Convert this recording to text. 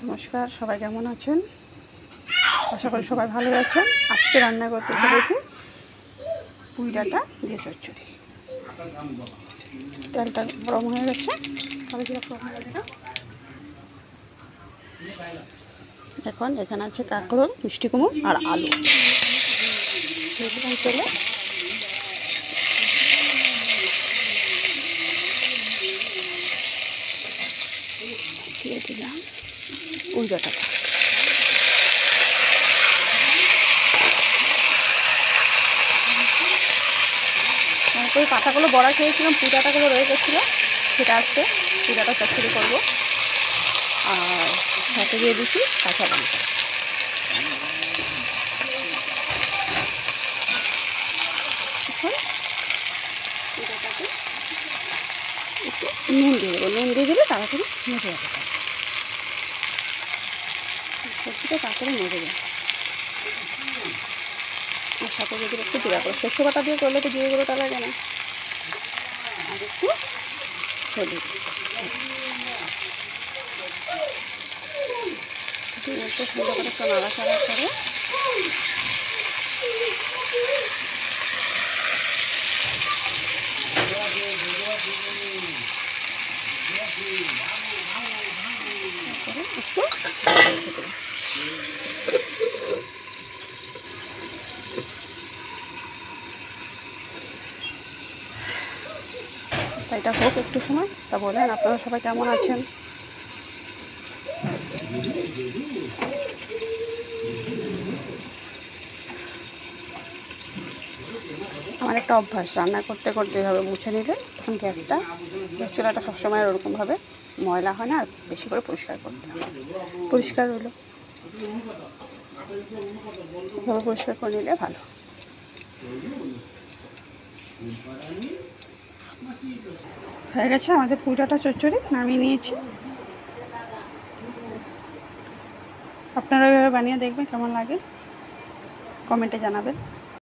নমস্কার, সবাই কেমন আছেন? আশা করি সবাই ভালো আছেন। আজকে রান্না করতে চলেছি পুঁই ডাঁটা দিয়ে চচ্চড়ি। তেলটা গরম হয়ে গেছে, এখন এখানে আছে কাঁকরোল, মিষ্টি কুমড়ো আর আলু। তেলে দিয়ে দিলাম পুঁই ডাঁটাটা। ওই পাতাগুলো বড়া খেয়েছিলাম, পুঁই ডাঁটাগুলো রয়ে গেছিলো, সেটা আজকে পুঁই ডাঁটা চচ্চড়ি করবো। আর সাথে দিয়ে দিচ্ছি কাঁচা লঙ্কা। এখন পুঁই ডাঁটাকে একটু নুন দিয়ে দেবো, নুন দিয়ে দিলে তাড়াতাড়ি মজে যাবে। সবজিটা তাড়াতাড়ি মজে যায়। আর সাথে যদি একটু জিরা করে, সর্ষে বাটা দিয়ে করলে তো জিরে গুঁড়োটা লাগে না। আর একটু হলুদ একটু সুন্দর করে একটু নাড়াচাড়া করে একটু এটা হোক একটু সময়। তা বলেন আপনারা সবাই কেমন আছেন? আমার একটা অভ্যাস, রান্না করতে করতে এভাবে মুছে নিলে তখন গ্যাস চুলাটা সবসময় ওরকমভাবে ময়লা হয় না, আর বেশি করে পরিষ্কার করতে হয়। পরিষ্কার হলো, এভাবে পরিষ্কার করে নিলে ভালো। হয়ে গেছে আমাদের পুঁই ডাঁটা চচ্চড়ি, নামিয়ে নিয়েছি। আপনারা এভাবে বানিয়ে দেখবেন, কেমন লাগে কমেন্টে জানাবেন।